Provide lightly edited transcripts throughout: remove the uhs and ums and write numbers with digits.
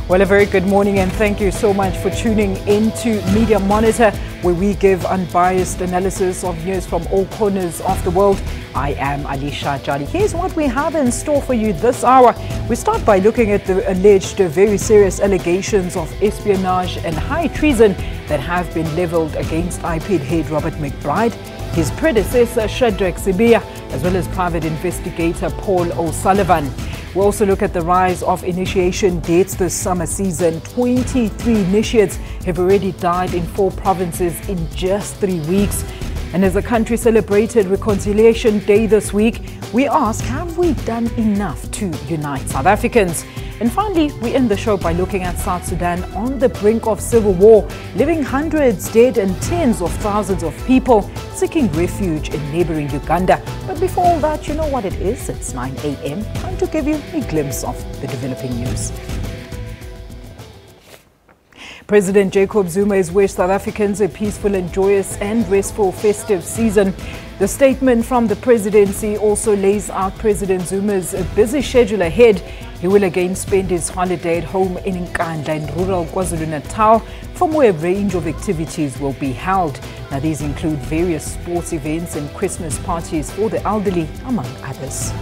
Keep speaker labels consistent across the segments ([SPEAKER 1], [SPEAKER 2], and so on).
[SPEAKER 1] Well, a very good morning and thank you so much for tuning into Media Monitor, where we give unbiased analysis of news from all corners of the world. I am Alicia Jali. Here's what we have in store for you this hour. We start by looking at the alleged very serious allegations of espionage and high treason that have been leveled against Ipid head Robert McBride, his predecessor Shadrack Sibiya, as well as private investigator Paul O'Sullivan. We'll also look at the rise of initiation dates this summer season. 23 initiates have already died in 4 provinces in just 3 weeks. And as the country celebrated Reconciliation Day this week, we ask, have we done enough to unite South Africans? And finally, we end the show by looking at South Sudan on the brink of civil war, leaving hundreds dead and tens of thousands of people seeking refuge in neighbouring Uganda. But before all that, you know what it is. It's 9 a.m. Time to give you a glimpse of the developing news. President Jacob Zuma has wished South Africans a peaceful and joyous and restful festive season. The statement from the presidency also lays out President Zuma's busy schedule ahead. He will again spend his holiday at home in Uganda in rural KwaZulu-Natal, from where a range of activities will be held. Now, these include various sports events and Christmas parties for the elderly, among others.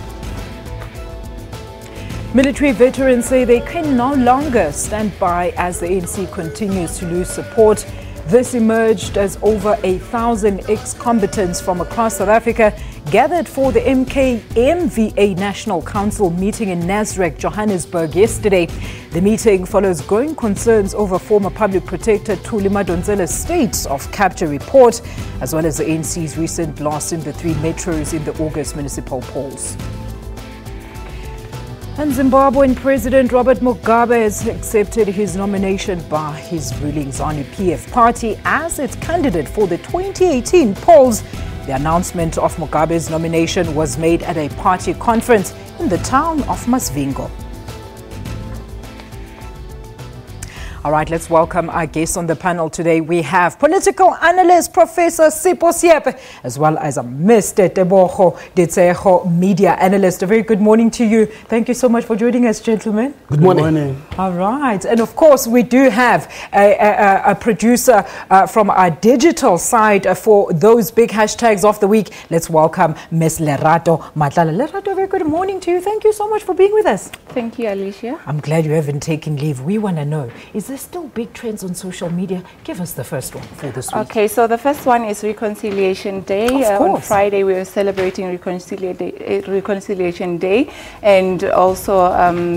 [SPEAKER 1] Military veterans say they can no longer stand by as the ANC continues to lose support. This emerged as over 1,000 ex-combatants from across South Africa gathered for the MKMVA National Council meeting in Nasrec, Johannesburg yesterday. The meeting follows growing concerns over former Public Protector Thuli Madonsela's state of capture report, as well as the ANC's recent loss in the 3 metros in the August municipal polls. And Zimbabwean President Robert Mugabe has accepted his nomination by his ruling ZANU-PF party as its candidate for the 2018 polls. The announcement of Mugabe's nomination was made at a party conference in the town of Masvingo. All right, let's welcome our guests on the panel today. We have political analyst Professor Sipho Siepe, as well as Mr. Tebogo Detseho, media analyst. A very good morning to you. Thank you so much for joining us, gentlemen.
[SPEAKER 2] Good morning.
[SPEAKER 1] All right. And of course, we do have a producer from our digital side for those big hashtags of the week. Let's welcome Ms. Lerato Matlala. Lerato, very good morning to you. Thank you so much for being with us.
[SPEAKER 3] Thank you, Alicia.
[SPEAKER 1] I'm glad you haven't taken leave. We want to know, is there still big trends on social media? Give us the first one for this week.
[SPEAKER 3] Okay, so the first one is Reconciliation Day. On Friday, we were celebrating Reconciliation Day, and also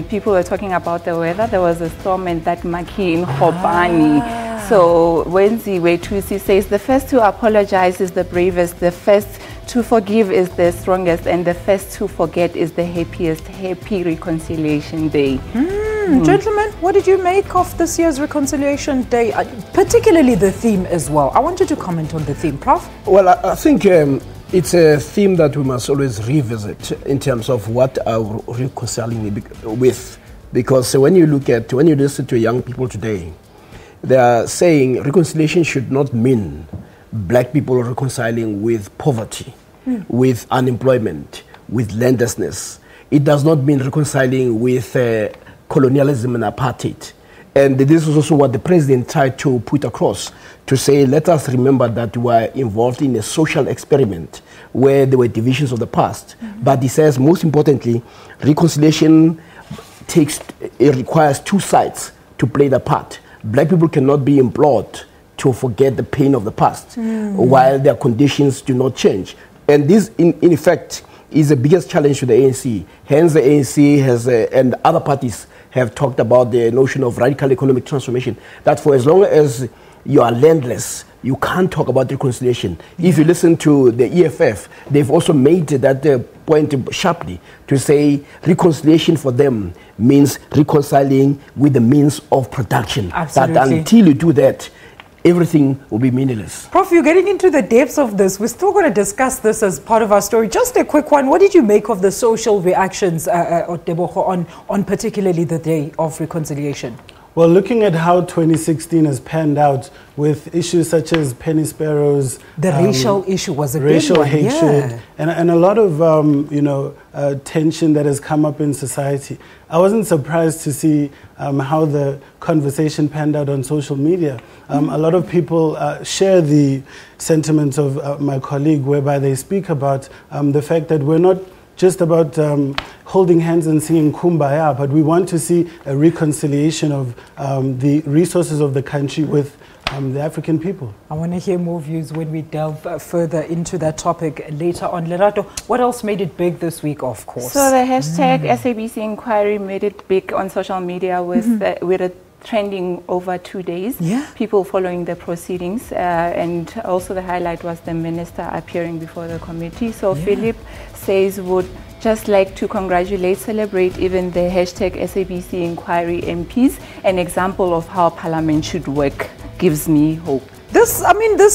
[SPEAKER 3] people were talking about the weather. There was a storm and that Maki in Khobani. So Wenzi Wetusi says the first to apologize is the bravest, the first to forgive is the strongest, and the first to forget is the happiest. Happy Reconciliation Day.
[SPEAKER 1] Gentlemen, what did you make of this year's Reconciliation Day, particularly the theme as well? I want you to comment on the theme, Prof.
[SPEAKER 2] Well, I think it's a theme that we must always revisit in terms of what are reconciling with. Because when you listen to young people today, they are saying reconciliation should not mean black people reconciling with poverty, with unemployment, with landlessness. It does not mean reconciling with colonialism and apartheid. And this is also what the president tried to put across, to say, let us remember that we are involved in a social experiment where there were divisions of the past. But he says, most importantly, reconciliation requires 2 sides to play the part. Black people cannot be implored to forget the pain of the past while their conditions do not change. And this, in effect, is the biggest challenge to the ANC. Hence, the ANC has, and other parties have talked about the notion of radical economic transformation, that for as long as you are landless, you can't talk about reconciliation. If you listen to the EFF, they've also made that point sharply to say reconciliation for them means reconciling with the means of production.
[SPEAKER 1] Absolutely.
[SPEAKER 2] That until you do that, everything will be meaningless.
[SPEAKER 1] Prof, you're getting into the depths of this. We're still going to discuss this as part of our story. Just a quick one. What did you make of the social reactions on particularly the day of reconciliation?
[SPEAKER 4] Well, looking at how 2016 has panned out with issues such as penny sparrows,
[SPEAKER 1] the racial issue was a
[SPEAKER 4] racial
[SPEAKER 1] big one,
[SPEAKER 4] hatred, and a lot of tension that has come up in society. I wasn't surprised to see how the conversation panned out on social media. A lot of people share the sentiments of my colleague, whereby they speak about the fact that we're not just about holding hands and singing Kumbaya, but we want to see a reconciliation of the resources of the country with the African people.
[SPEAKER 1] I want to hear more views when we delve further into that topic later on. Lerato, what else made it big this week, of course?
[SPEAKER 3] So the hashtag SABC inquiry made it big on social media with it trending over 2 days. People following the proceedings, and also the highlight was the minister appearing before the committee. So Philip says would just like to congratulate, celebrate even the hashtag SABC inquiry MPs, an example of how Parliament should work. Gives me hope.
[SPEAKER 1] This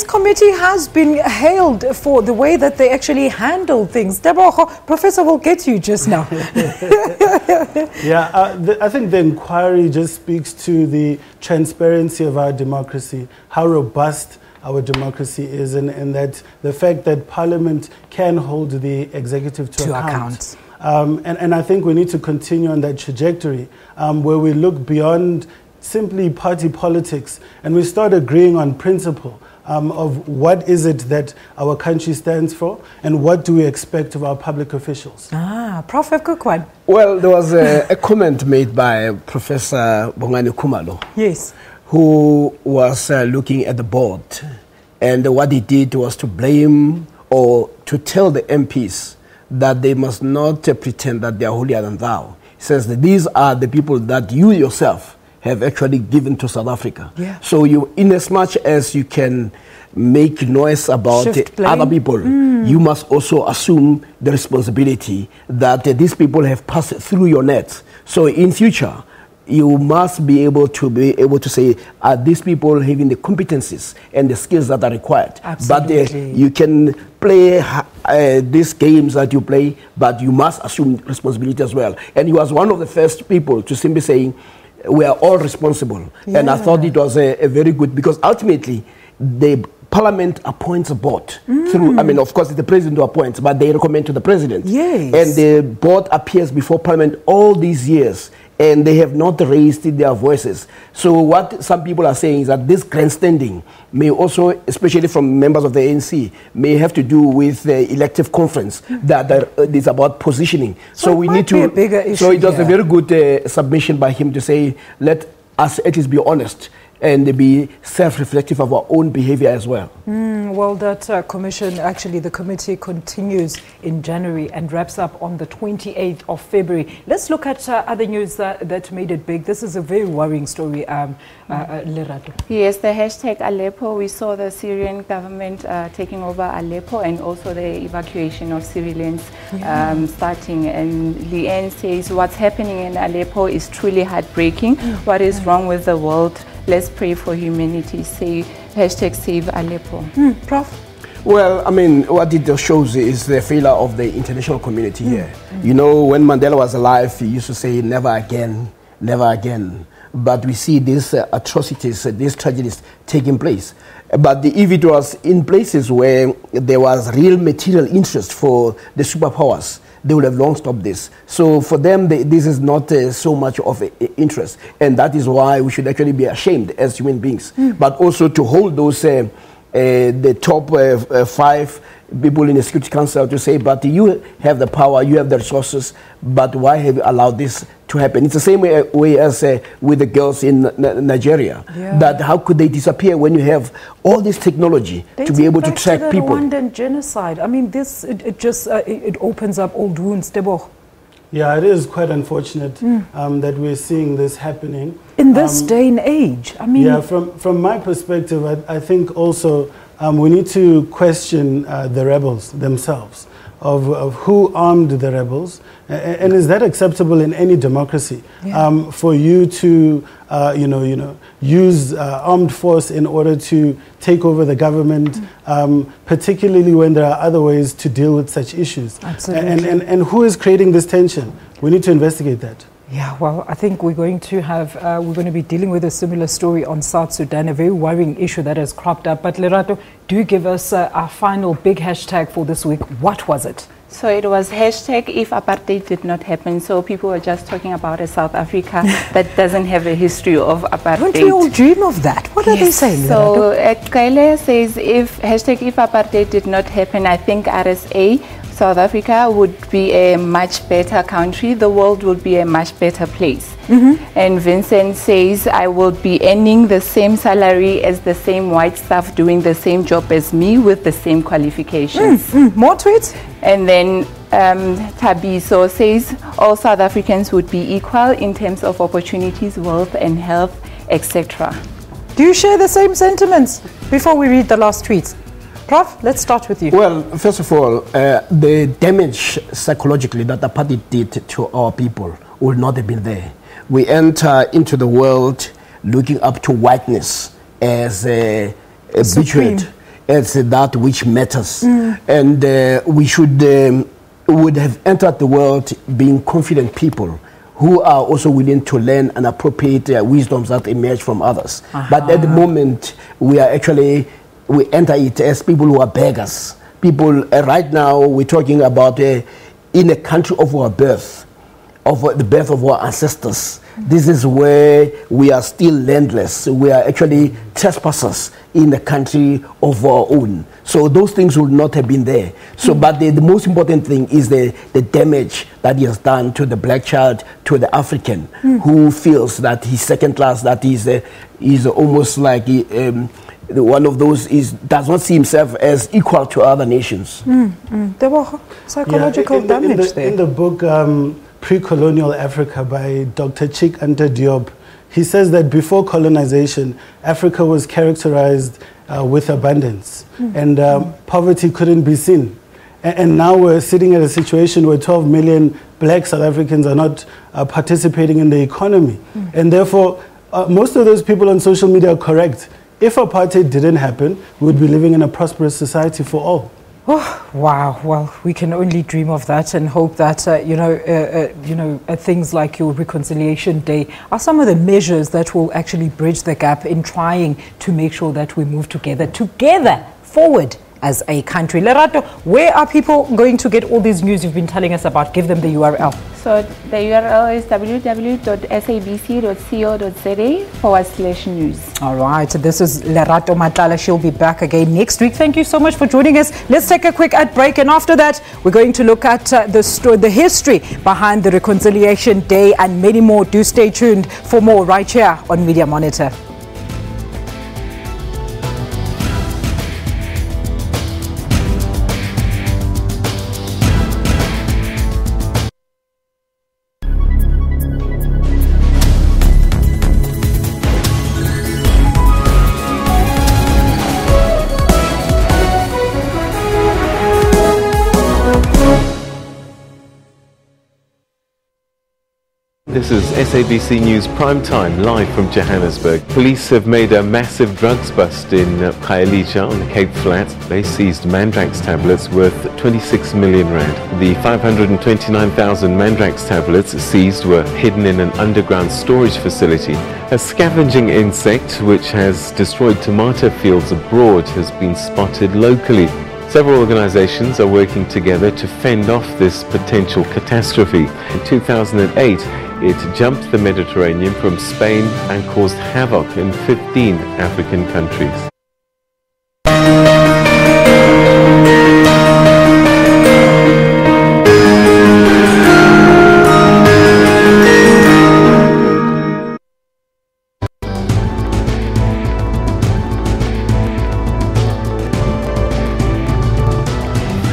[SPEAKER 1] committee has been hailed for the way that they actually handle things. Deboho, Professor will get you just now.
[SPEAKER 4] I think the inquiry just speaks to the transparency of our democracy, how robust our democracy is, and that the fact that Parliament can hold the executive to account. And I think we need to continue on that trajectory where we look beyond simply party politics, and we start agreeing on principle of what is it that our country stands for and what do we expect of our public officials.
[SPEAKER 1] Prof. Kukwan.
[SPEAKER 2] Well, there was a comment made by Professor Bongani Kumalo.
[SPEAKER 1] Yes.
[SPEAKER 2] Who was looking at the board, and what he did was to blame or to tell the MPs that they must not pretend that they are holier than thou. He says that these are the people that you yourself have actually given to South Africa. So you, in as much as you can make noise about other people, you must also assume the responsibility that these people have passed through your net. So in future, you must be able to say, are these people having the competencies and the skills that are required?
[SPEAKER 1] Absolutely.
[SPEAKER 2] But you can play these games that you play, but you must assume responsibility as well. And he was one of the first people to simply saying, we are all responsible. And I thought it was a very good, because ultimately the Parliament appoints a board through, of course it's the president who appoints, but they recommend to the president. And the board appears before Parliament all these years, and they have not raised their voices. So what some people are saying is that this grandstanding may also, especially from members of the ANC, may have to do with the elective conference that is about positioning. So we need to, so it was a very good submission by him to say, let us at least be honest and be self-reflective of our own behavior as well.
[SPEAKER 1] Well, that commission, actually the committee continues in January and wraps up on the 28th of February. Let's look at other news that made it big. This is a very worrying story, Lerato.
[SPEAKER 3] Yes, the hashtag Aleppo. We saw the Syrian government taking over Aleppo, and also the evacuation of civilians starting. And Leanne says what's happening in Aleppo is truly heartbreaking. What is wrong with the world? Let's pray for humanity. Say hashtag save Aleppo.
[SPEAKER 1] Prof?
[SPEAKER 2] Well, what it shows is the failure of the international community here. You know, when Mandela was alive, he used to say, never again, never again. But we see these atrocities, these tragedies taking place. But if it was in places where there was real material interest for the superpowers, they would have long stopped this. So for them, this is not so much of an interest. And that is why we should actually be ashamed as human beings. But also to hold those, the top 5 people in the Security Council to say, but you have the power, you have the resources, but why have you allowed this to happen? It's the same way as with the girls in Nigeria. That how could they disappear when you have all this technology to be able to track people?
[SPEAKER 1] Rwandan genocide. This it opens up old wounds. Debo.
[SPEAKER 4] Yeah, it is quite unfortunate that we're seeing this happening
[SPEAKER 1] in this day and age.
[SPEAKER 4] From my perspective, I think also we need to question the rebels themselves, of who armed the rebels, and is that acceptable in any democracy? For you to use armed force in order to take over the government, particularly when there are other ways to deal with such issues.
[SPEAKER 1] Absolutely.
[SPEAKER 4] And who is creating this tension? We need to investigate that.
[SPEAKER 1] Yeah, well, I think we're going to be dealing with a similar story on South Sudan, a very worrying issue that has cropped up. But Lerato, do give us our final big hashtag for this week. What was it?
[SPEAKER 3] So it was hashtag if apartheid did not happen. So people were just talking about a South Africa that doesn't have a history of apartheid.
[SPEAKER 1] Don't we all dream of that? What are they saying,
[SPEAKER 3] So Kaile says if apartheid did not happen, I think RSA, South Africa would be a much better country. The world would be a much better place. And Vincent says, I will be earning the same salary as the same white staff doing the same job as me with the same qualifications.
[SPEAKER 1] More tweets?
[SPEAKER 3] And then Tabiso says, all South Africans would be equal in terms of opportunities, wealth and health, etc.
[SPEAKER 1] Do you share the same sentiments? Before we read the last tweets. Prof, let's start with you.
[SPEAKER 2] Well, first of all, the damage psychologically that apartheid did to our people would not have been there. We enter into the world looking up to whiteness as a betrayed, as that which matters. And we would have entered the world being confident people who are also willing to learn and appropriate wisdoms that emerge from others. But at the moment, we enter it as people who are beggars. People, right now, we're talking about in a country of our birth, of the birth of our ancestors. This is where we are still landless. We are actually trespassers in a country of our own. So those things would not have been there. So, but the most important thing is the damage that he has done to the black child, to the African, who feels that he's second class, that he's almost like one of those does not see himself as equal to other nations.
[SPEAKER 1] There were psychological damage there.
[SPEAKER 4] In the book Pre-Colonial Africa by Dr. Chik Anta Diop, he says that before colonization, Africa was characterized with abundance and poverty couldn't be seen. And now we're sitting at a situation where 12 million black South Africans are not participating in the economy. And therefore, most of those people on social media are correct. If apartheid didn't happen, we would be living in a prosperous society for all.
[SPEAKER 1] Oh, wow. Well, we can only dream of that and hope that, things like your Reconciliation Day are some of the measures that will actually bridge the gap in trying to make sure that we move together forward as a country. Lerato, where are people going to get all these news you've been telling us about? Give them the URL.
[SPEAKER 3] So the URL is www.sabc.co.za/news.
[SPEAKER 1] All right. This is Lerato Matala. She'll be back again next week. Thank you so much for joining us. Let's take a quick ad break. And after that, we're going to look at the history behind the Reconciliation Day and many more. Do stay tuned for more right here on Media Monitor.
[SPEAKER 5] This is SABC News Prime Time, live from Johannesburg. Police have made a massive drugs bust in Khayelitsha on the Cape Flats. They seized Mandrax tablets worth 26 million rand. The 529,000 Mandrax tablets seized were hidden in an underground storage facility. A scavenging insect which has destroyed tomato fields abroad has been spotted locally. Several organizations are working together to fend off this potential catastrophe. In 2008, it jumped the Mediterranean from Spain and caused havoc in 15 African countries.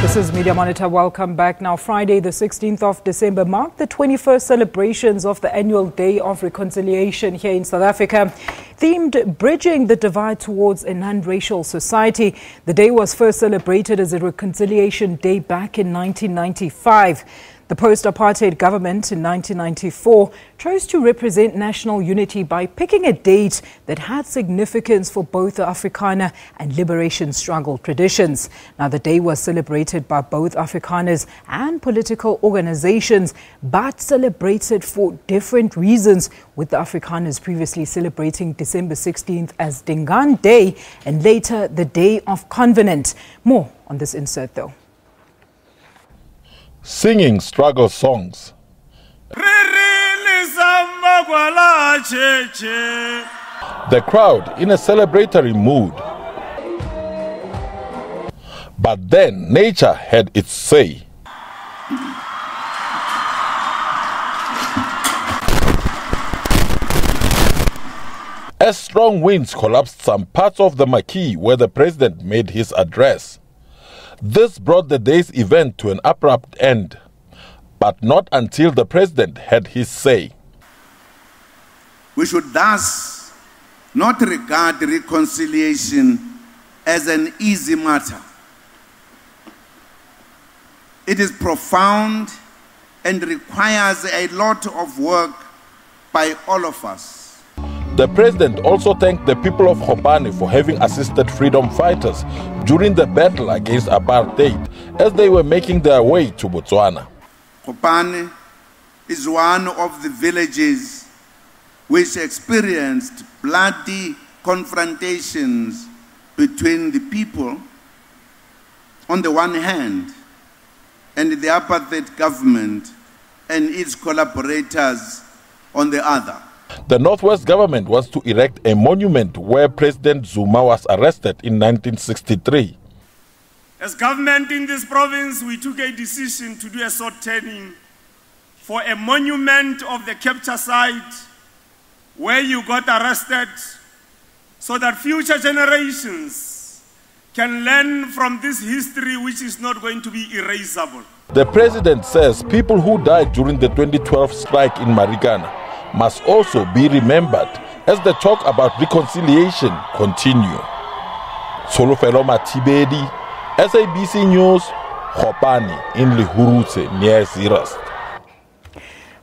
[SPEAKER 1] This is Media Monitor. Welcome back. Now, Friday, the 16th of December, marked the 21st celebrations of the annual Day of Reconciliation here in South Africa, themed Bridging the Divide Towards a Non-Racial Society. The day was first celebrated as a Reconciliation Day back in 1995. The post-apartheid government in 1994 chose to represent national unity by picking a date that had significance for both the Afrikaner and liberation struggle traditions. Now, the day was celebrated by both Afrikaners and political organizations, but celebrated for different reasons, with the Afrikaners previously celebrating December 16th as Dingaan Day and later the Day of Covenant. More on this insert, though.
[SPEAKER 6] Singing struggle songs. The crowd in a celebratory mood. But then nature had its say. As strong winds collapsed some parts of the marquee where the president made his address. This brought the day's event to an abrupt end, but not until the president had his say.
[SPEAKER 7] We should thus not regard reconciliation as an easy matter. It is profound and requires a lot of work by all of us.
[SPEAKER 6] The president also thanked the people of Kgopane for having assisted freedom fighters during the battle against apartheid as they were making their way to Botswana.
[SPEAKER 7] Kgopane is one of the villages which experienced bloody confrontations between the people on the one hand and the apartheid government and its collaborators on the other.
[SPEAKER 6] The Northwest government was to erect a monument where President Zuma was arrested in 1963.
[SPEAKER 8] As government in this province, we took a decision to do a sword turning for a monument of the capture site where you got arrested, so that future generations can learn from this history which is not going to be erasable.
[SPEAKER 6] The president says people who died during the 2012 strike in Marikana must also be remembered as the talk about reconciliation continue. Solofelo Matibedi, SABC News, Kgopane in Lihurutse near Zeerust.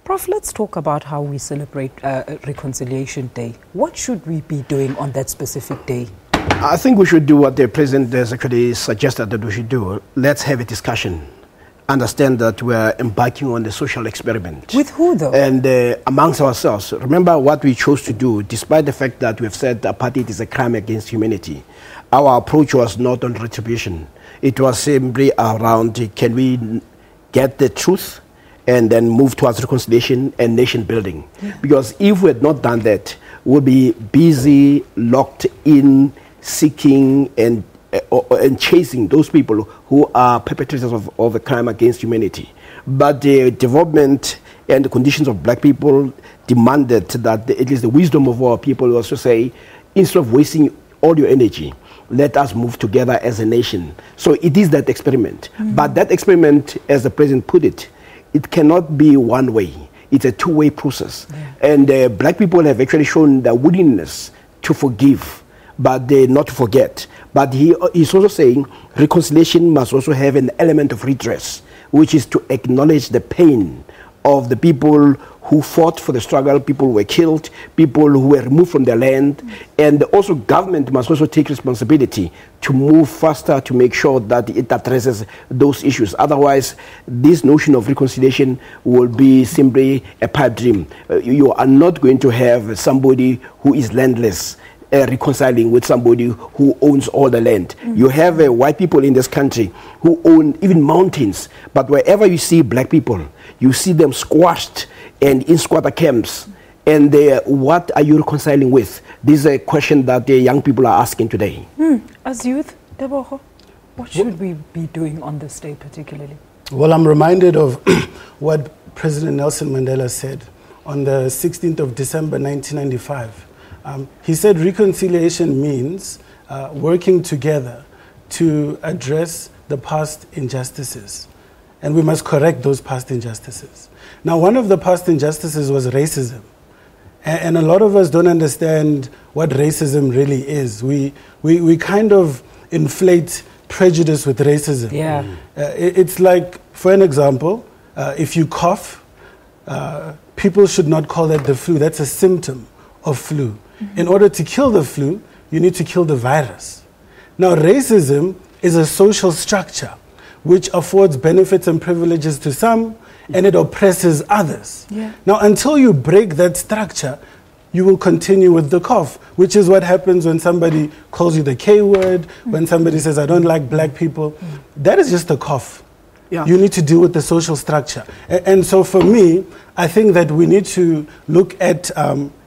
[SPEAKER 1] Prof, let's talk about how we celebrate Reconciliation Day. What should we be doing on that specific day?
[SPEAKER 2] I think we should do what the president has actually suggested that we should do. Let's have a discussion. Understand that we are embarking on a social experiment.
[SPEAKER 1] With who, though?
[SPEAKER 2] And amongst ourselves. Remember what we chose to do, despite the fact that we've said apartheid is a crime against humanity. Our approach was not on retribution. It was simply around, can we get the truth and then move towards reconciliation and nation building? Yeah. Because if we had not done that, we'll be busy, locked in, seeking and chasing those people who are perpetrators of a crime against humanity. But the development and the conditions of black people demanded that it is the wisdom of our people who also say, instead of wasting all your energy, let us move together as a nation. So it is that experiment. Mm-hmm. But that experiment, as the president put it, it cannot be one way. It's a two-way process. Yeah. And black people have actually shown their willingness to forgive, but not to forget. But he is also saying reconciliation must also have an element of redress, which is to acknowledge the pain of the people who fought for the struggle, people who were killed, people who were removed from their land. And also government must also take responsibility to move faster to make sure that it addresses those issues. Otherwise, this notion of reconciliation will be simply a pipe dream. You are not going to have somebody who is landless reconciling with somebody who owns all the land. Mm-hmm. You have white people in this country who own even mountains, but wherever you see black people, you see them squashed and in squatter camps. And what are you reconciling with? This is a question that the young people are asking today.
[SPEAKER 1] As youth, Deboho, what should we be doing on this day particularly?
[SPEAKER 4] Well, I'm reminded of what President Nelson Mandela said on the 16th of December 1995. He said reconciliation means working together to address the past injustices. And we must correct those past injustices. Now, one of the past injustices was racism. And a lot of us don't understand what racism really is. We kind of inflate prejudice with racism.
[SPEAKER 1] Yeah.
[SPEAKER 4] It's like, for an example, if you cough, people should not call that the flu. That's a symptom of flu. Mm-hmm. In order to kill the flu, you need to kill the virus. Now, racism is a social structure which affords benefits and privileges to some, and it oppresses others. Yeah. Now, until you break that structure, you will continue with the cough, which is what happens when somebody calls you the K word, when somebody says, I don't like black people. That is just a cough. Yeah. You need to deal with the social structure. And so for me, I think that we need to look at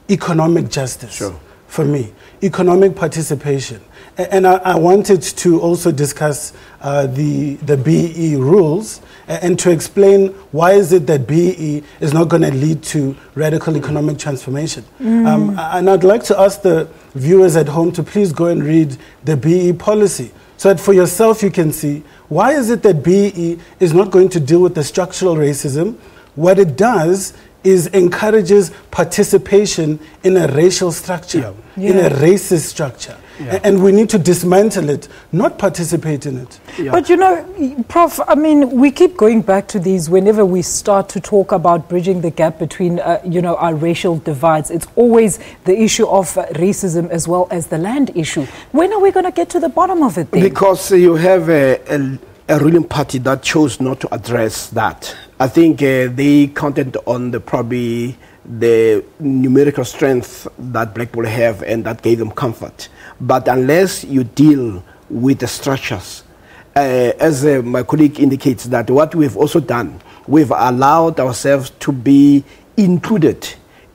[SPEAKER 4] economic justice. Sure. For me, economic participation. And I wanted to also discuss the BE rules and to explain why is it that BE is not going to lead to radical economic transformation. And I'd like to ask the viewers at home to please go and read the BE policy so that for yourself you can see why is it that BE is not going to deal with the structural racism. What it does is encourages participation in a racial structure, in a racist structure. Yeah. And we need to dismantle it, not participate in it.
[SPEAKER 1] Yeah. But you know, Prof, I mean, we keep going back to these whenever we start to talk about bridging the gap between, you know, our racial divides. It's always the issue of racism as well as the land issue. When are we going to get to the bottom of it then?
[SPEAKER 2] Because you have a ruling party that chose not to address that. I think they counted on probably the numerical strength that black people have, and that gave them comfort. But unless you deal with the structures, as my colleague indicates, that what we've also done, we've allowed ourselves to be included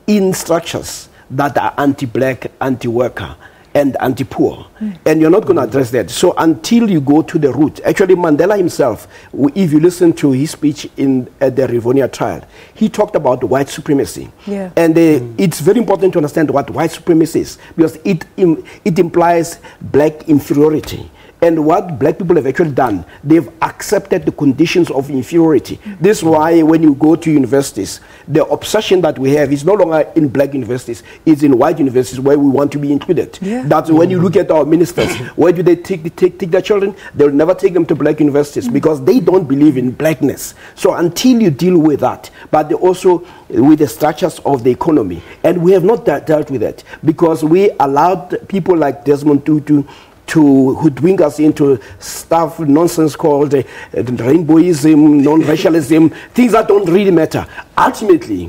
[SPEAKER 2] in structures that are anti-black, anti-worker, and anti-poor. And you're not going to address that. So until you go to the root, actually Mandela himself, if you listen to his speech at the Rivonia trial, he talked about white supremacy. Yeah. And it's very important to understand what white supremacy is, because it implies black inferiority. And what black people have actually done, they've accepted the conditions of inferiority. This is why when you go to universities, the obsession that we have is no longer in black universities, it's in white universities where we want to be included. Yeah. That's when you look at our ministers, where do they take their children? They'll never take them to black universities because they don't believe in blackness. So until you deal with that, but also with the structures of the economy, and we have not dealt with that because we allowed people like Desmond Tutu to hoodwink us into stuff, nonsense called rainbowism, non-racialism, things that don't really matter. Ultimately,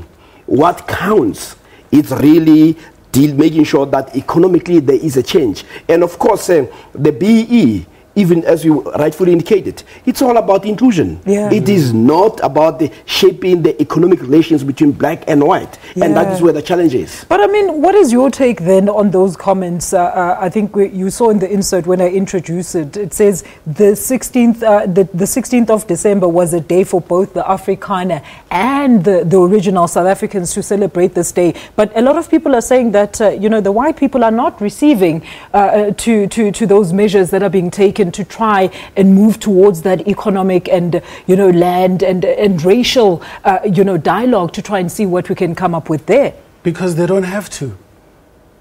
[SPEAKER 2] what counts is really making sure that economically there is a change. And of course, the BE, even as you rightfully indicated, it's all about inclusion. Yeah. It is not about shaping the economic relations between black and white. Yeah. And that is where the challenge is.
[SPEAKER 1] But I mean, what is your take then on those comments? I think you saw in the insert when I introduced it, it says the 16th of December was a day for both the Afrikaner and the original South Africans to celebrate this day. But a lot of people are saying that, you know, the white people are not receiving to those measures that are being taken to try and move towards that economic and, you know, land and racial, you know, dialogue to try and see what we can come up with there.
[SPEAKER 4] Because they don't have to.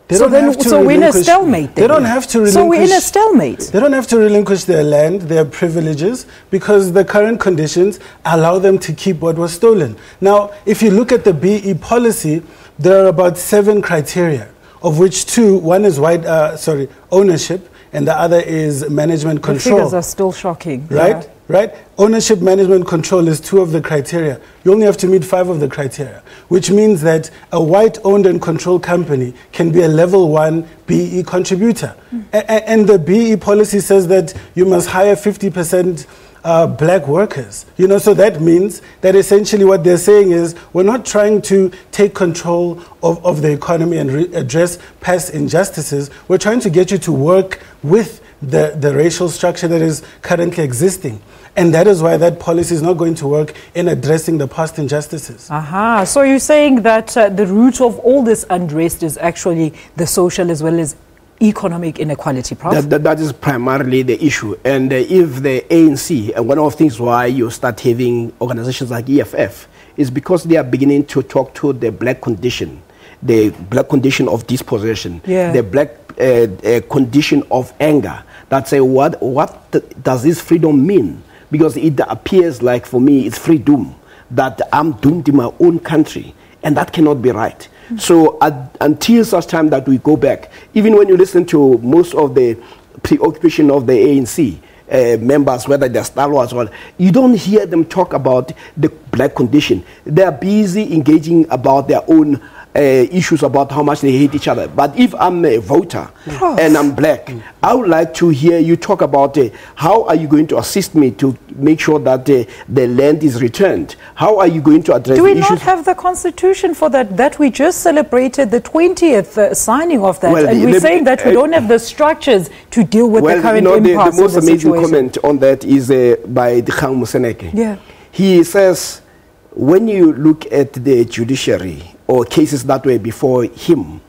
[SPEAKER 1] So we're in a stalemate.
[SPEAKER 4] They don't have to relinquish.
[SPEAKER 1] So we're in a stalemate.
[SPEAKER 4] They don't have to relinquish their land, their privileges, because the current conditions allow them to keep what was stolen. Now, if you look at the BE policy, there are about 7 criteria, of which 2, one is ownership, and the other is management control.
[SPEAKER 1] The figures are still shocking.
[SPEAKER 4] Right? Yeah. Right? Ownership, management control is 2 of the criteria. You only have to meet 5 of the criteria, which means that a white-owned and controlled company can be a level 1 BE contributor. And the BE policy says that you must hire 50% black workers. You know, so that means that essentially what they're saying is we're not trying to take control of the economy and address past injustices. We're trying to get you to work with the racial structure that is currently existing. And that is why that policy is not going to work in addressing the past injustices.
[SPEAKER 1] Aha. So you're saying that the root of all this unrest is actually the social as well as economic inequality, Prof?
[SPEAKER 2] That is primarily the issue. And if the ANC, and one of the things why you start having organizations like EFF, is because they are beginning to talk to the black condition of dispossession, the black condition of anger, that say, what does this freedom mean? Because it appears like, for me, it's freedom. that I'm doomed in my own country, and that cannot be right. So until such time that we go back, even when you listen to most of the preoccupation of the ANC members, whether they're stalwarts or you don't hear them talk about the black condition. They're busy engaging about their own issues about how much they hate each other. But if I'm a voter and I'm black, I would like to hear you talk about how are you going to assist me to make sure that the land is returned? How are you going to address
[SPEAKER 1] Do we
[SPEAKER 2] issues?
[SPEAKER 1] not have the constitution for that? That we just celebrated the 20th signing of that,
[SPEAKER 2] Well,
[SPEAKER 1] and we're saying that we don't have the structures to deal with the current impasse
[SPEAKER 2] the most
[SPEAKER 1] of the
[SPEAKER 2] amazing
[SPEAKER 1] situation.
[SPEAKER 2] comment on that is by Dikgang Moseneke.
[SPEAKER 1] Yeah.
[SPEAKER 2] He says, when you look at the judiciary or cases that were before him,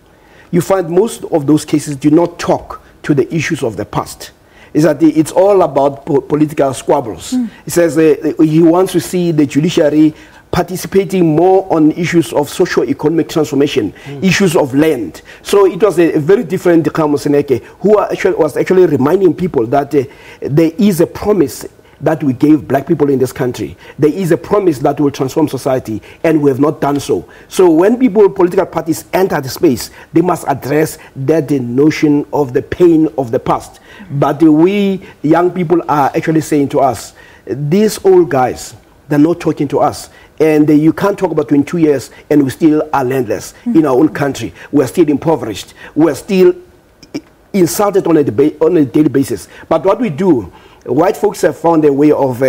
[SPEAKER 2] you find most of those cases do not talk to the issues of the past. Is that it's all about political squabbles. He says he wants to see the judiciary participating more on issues of socio-economic transformation, issues of land. So it was a very different Dikgang Moseneke who was actually reminding people that there is a promise that we gave black people in this country. There is a promise that will transform society, and we have not done so. So when political parties enter the space, they must address that notion of the pain of the past. But we young people are actually saying to us, these old guys, they're not talking to us. And you can't talk about 22 years and we still are landless in our own country. We're still impoverished. We're still insulted on a daily basis. But what we do, white folks have found a way of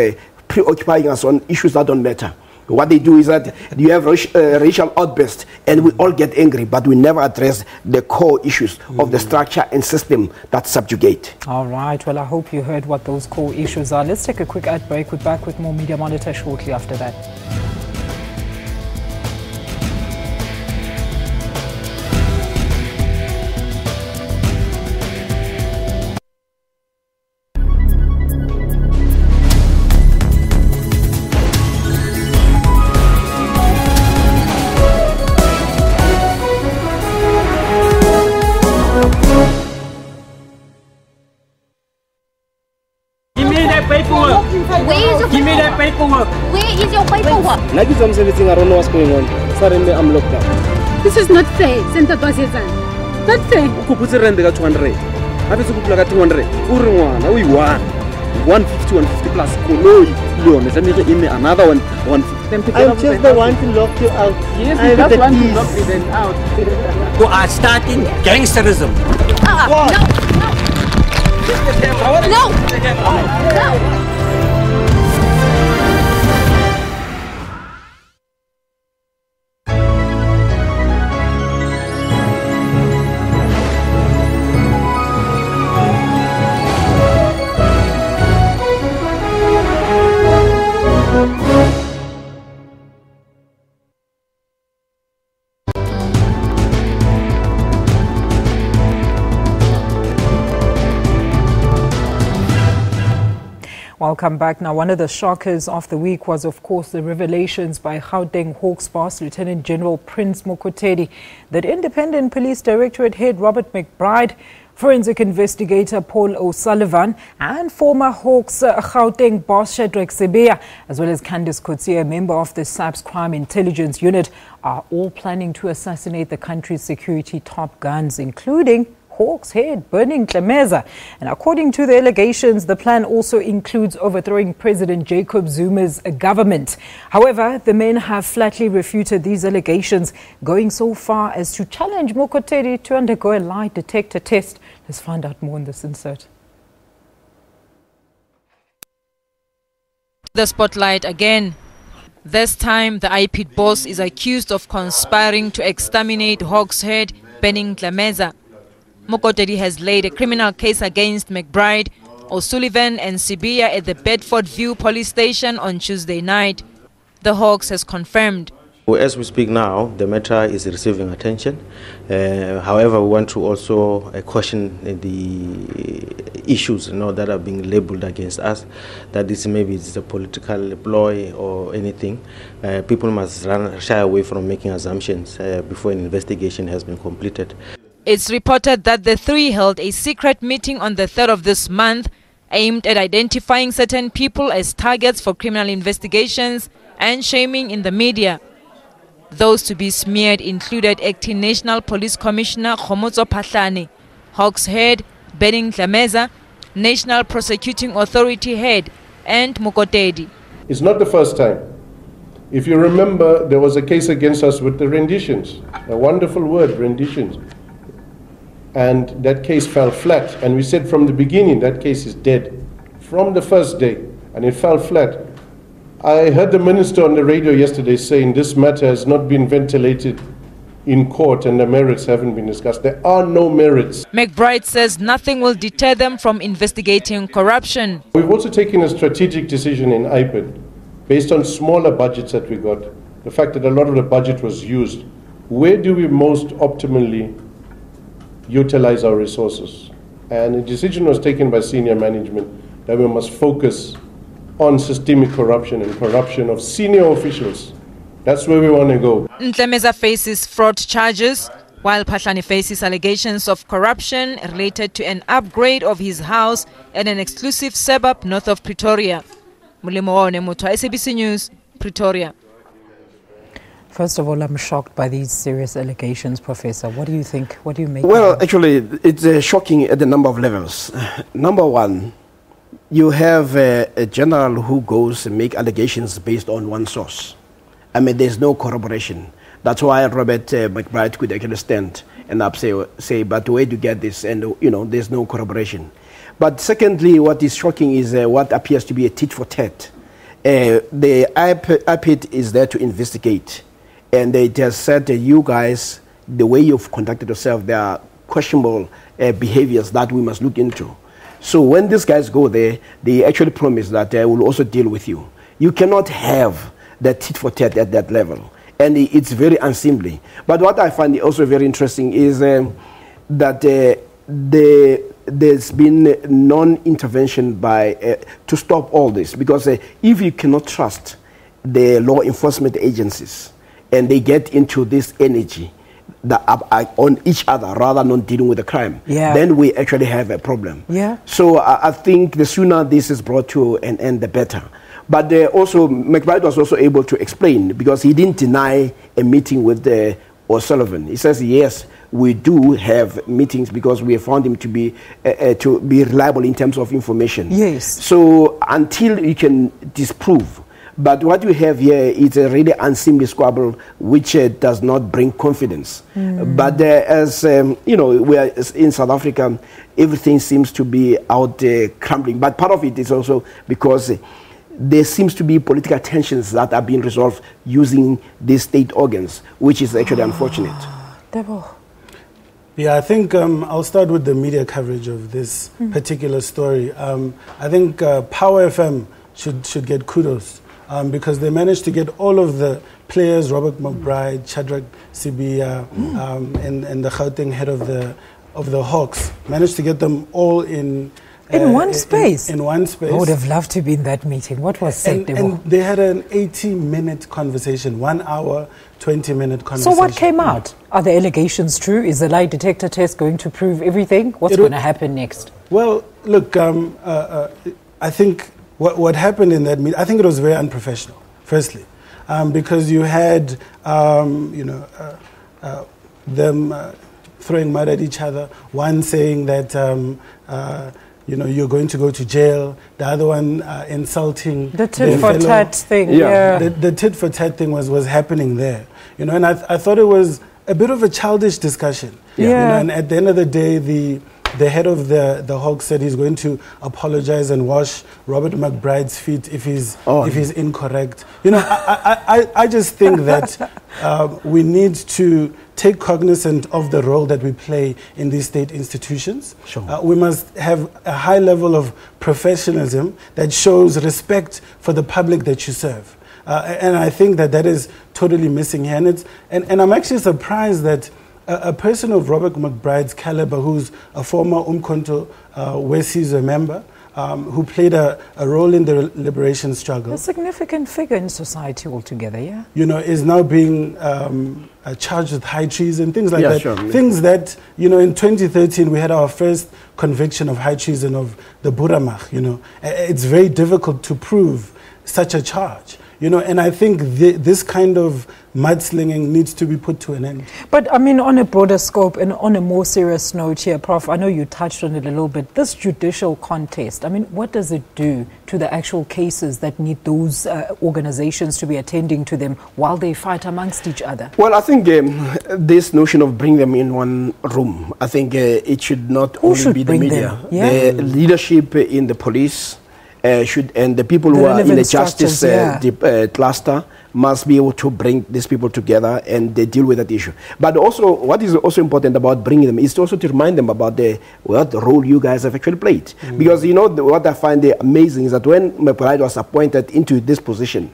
[SPEAKER 2] preoccupying us on issues that don't matter. What they do is that you have racial outbursts and we all get angry, but we never address the core issues of the structure and system that subjugate.
[SPEAKER 1] All right. Well, I hope you heard what those core issues are. Let's take a quick ad break. We're back with more Media Monitor shortly after that.
[SPEAKER 9] Like I'm everything, I don't know what's going on. Suddenly I'm locked up.
[SPEAKER 10] This is not fair. Senta Dwasezana. Not fair.
[SPEAKER 9] Kuputse rent ka 200. Hape se kupula ka 200. O re ngwana o i1. 150 150 plus koloi. Yone tlamehile ime another one 150.
[SPEAKER 11] I'm just the one to lock you out.
[SPEAKER 9] Yes, you just want to lock me then out.
[SPEAKER 11] You are starting gangsterism.
[SPEAKER 10] No.
[SPEAKER 1] Welcome back. Now, one of the shockers of the week was, of course, the revelations by Gauteng Hawks boss Lieutenant General Prince Mokotedi that Independent Police Directorate head Robert McBride, forensic investigator Paul O'Sullivan, and former Hawks Gauteng boss Shadrack Sibiya, as well as Candice Kutsia, a member of the SABC Crime Intelligence Unit, are all planning to assassinate the country's security top guns, including Hawks head Burning Tlemeza. And according to the allegations, the plan also includes overthrowing President Jacob Zuma's government. However, the men have flatly refuted these allegations, going so far as to challenge Mokotedi to undergo a lie detector test. Let's find out more in this insert.
[SPEAKER 12] The spotlight again. This time, the Ipid boss is accused of conspiring to exterminate Hawks head Burning Tlemeza. Mokotedi has laid a criminal case against McBride, O'Sullivan and Sibiya at the Bedford View police station on Tuesday night. The Hawks has confirmed.
[SPEAKER 13] As we speak now, the matter is receiving attention. However, we want to also caution the issues that are being labeled against us, that this maybe is a political ploy or anything. People must shy away from making assumptions before an investigation has been completed.
[SPEAKER 12] It's reported that the three held a secret meeting on the 3rd of this month aimed at identifying certain people as targets for criminal investigations and shaming in the media. Those to be smeared included Acting National Police Commissioner Khomotso Phahlane, Hawks Head Benning Dlameza, National Prosecuting Authority Head, and Mokotedi.
[SPEAKER 14] It's not the first time. If you remember, there was a case against us with the renditions, a wonderful word, renditions. And that case fell flat. And we said from the beginning, that case is dead. From the first day, and it fell flat. I heard the minister on the radio yesterday saying this matter has not been ventilated in court and the merits haven't been discussed. There are no merits.
[SPEAKER 12] McBride says nothing will deter them from investigating corruption.
[SPEAKER 14] We've also taken a strategic decision in Ipid based on smaller budgets that we got, the fact that a lot of the budget was used. Where do we most optimally utilize our resources? And a decision was taken by senior management that we must focus on systemic corruption and corruption of senior officials. That's where we want to go.
[SPEAKER 12] Dlameza faces fraud charges, while Phahlane faces allegations of corruption related to an upgrade of his house at an exclusive suburb north of Pretoria. Mulimo Onemuto, SABC News, Pretoria.
[SPEAKER 1] First of all, I'm shocked by these serious allegations, Professor. What do you think? What do you make
[SPEAKER 2] Well,
[SPEAKER 1] of it?
[SPEAKER 2] actually, it's shocking at a number of levels. Number one, you have a general who goes and make allegations based on one source. I mean, there's no corroboration. That's why Robert McBride could actually stand and up say, but where do you get this? And, there's no corroboration. But secondly, what is shocking is what appears to be a tit for tat. The Ipid is there to investigate. And it has said that you guys, the way you've conducted yourself, there are questionable behaviors that we must look into. So when these guys go there, they actually promise that they will also deal with you. You cannot have that tit for tat at that level. And it's very unseemly. But what I find also very interesting is that there's been non-intervention to stop all this. Because if you cannot trust the law enforcement agencies and they get into this energy on each other rather than dealing with the crime, then we actually have a problem. So I think the sooner this is brought to an end, the better. But also, McBride was also able to explain, because he didn't deny a meeting with O'Sullivan. He says, yes, we do have meetings because we have found him to be reliable in terms of information.
[SPEAKER 1] Yes.
[SPEAKER 2] So until you can disprove. But what you have here is a really unseemly squabble which does not bring confidence. But as we are in South Africa, everything seems to be out crumbling. But part of it is also because there seems to be political tensions that are being resolved using these state organs, which is actually unfortunate.
[SPEAKER 4] Yeah, I think I'll start with the media coverage of this particular story. I think Power FM should get kudos because they managed to get all of the players, Robert McBride, Shadrack Sibiya, and the Gauteng head of the Hawks, managed to get them all in
[SPEAKER 1] one space.
[SPEAKER 4] In one space.
[SPEAKER 1] I would have loved to be in that meeting. What was said?
[SPEAKER 4] And they had an 80-minute conversation, 1 hour, 20-minute conversation.
[SPEAKER 1] So what came out? Are the allegations true? Is the lie detector test going to prove everything? What's going to happen next?
[SPEAKER 4] Well, look, I think what happened in that meeting, I think it was very unprofessional, firstly, because you had, them throwing mud at each other, one saying that you're going to go to jail. The other one insulting
[SPEAKER 1] the tit for tat thing.
[SPEAKER 4] The tit for tat thing was happening there. And I thought it was a bit of a childish discussion. And at the end of the day, the head of the Hawks said he's going to apologize and wash Robert McBride's feet if he's incorrect. I just think that we need to take cognizance of the role that we play in these state institutions. We must have a high level of professionalism that shows respect for the public that you serve. And I think that is totally missing here. And I'm actually surprised that a person of Robert McBride's caliber, who's a former Umkhonto Wesizwe member, who played a role in the liberation struggle.
[SPEAKER 1] A significant figure in society altogether,
[SPEAKER 4] is now being charged with high treason, things like that.
[SPEAKER 2] Sure.
[SPEAKER 4] Things that, in 2013, we had our first conviction of high treason of the Buramach, It's very difficult to prove such a charge. and I think this kind of mudslinging needs to be put to an end.
[SPEAKER 1] But I mean, on a broader scope and on a more serious note here, Prof, I know you touched on it a little bit. This judicial contest, I mean, what does it do to the actual cases that need those organizations to be attending to them while they fight amongst each other?
[SPEAKER 2] Well, I think this notion of bring them in one room, I think it should not only be the media. The leadership in the police and the people who are in the justice cluster must be able to bring these people together and they deal with that issue. But also, what is also important about bringing them is also to remind them about the role you guys have actually played. Because, what I find amazing is that when McBride was appointed into this position,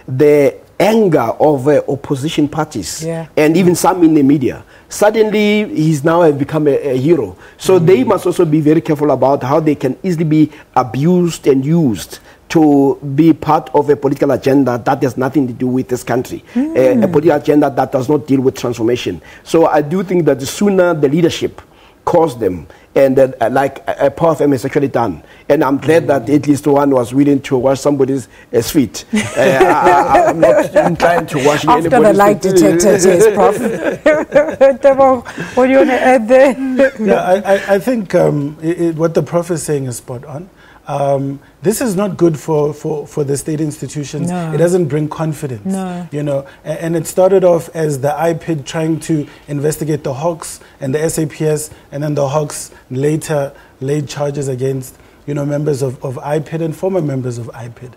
[SPEAKER 2] the anger of opposition parties and even some in the media, suddenly he's now become a hero. So they must also be very careful about how they can easily be abused and used to be part of a political agenda that has nothing to do with this country, a political agenda that does not deal with transformation. So I do think that the sooner the leadership calls them, and like a power of them is actually done. And I'm glad that at least one was willing to wash somebody's feet. I'm not inclined to wash anybody's feet.
[SPEAKER 1] After the lie detector test, Prof. What do you want to add there?
[SPEAKER 4] Yeah, I think what the Prof is saying is spot on. This is not good for the state institutions.
[SPEAKER 1] No.
[SPEAKER 4] It doesn't bring confidence.
[SPEAKER 1] No.
[SPEAKER 4] And it started off as the Ipid trying to investigate the Hawks and the SAPS, and then the Hawks later laid charges against members of Ipid and former members of Ipid.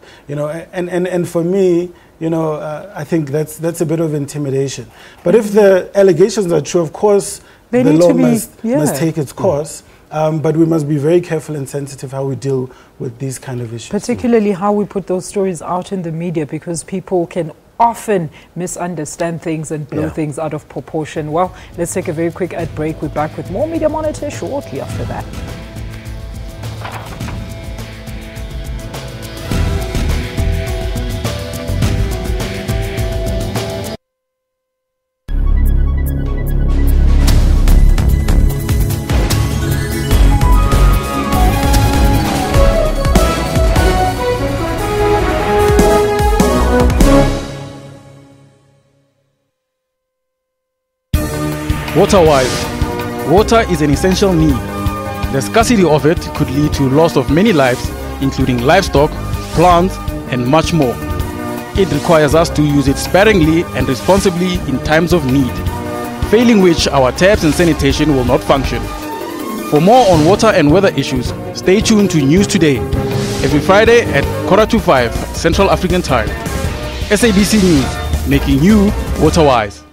[SPEAKER 4] And for me, I think that's a bit of intimidation. But if the allegations are true, of course, the law must take its course. But we must be very careful and sensitive how we deal with these kind of issues.
[SPEAKER 1] Particularly how we put those stories out in the media, because people can often misunderstand things and blow things out of proportion. Well, let's take a very quick ad break. We're back with more Media Monitor shortly after that.
[SPEAKER 15] Water-wise, water is an essential need. The scarcity of it could lead to loss of many lives, including livestock, plants, and much more. It requires us to use it sparingly and responsibly in times of need, failing which our taps and sanitation will not function. For more on water and weather issues, stay tuned to News Today, every Friday at 4:45 Central African Time. SABC News, making you water-wise.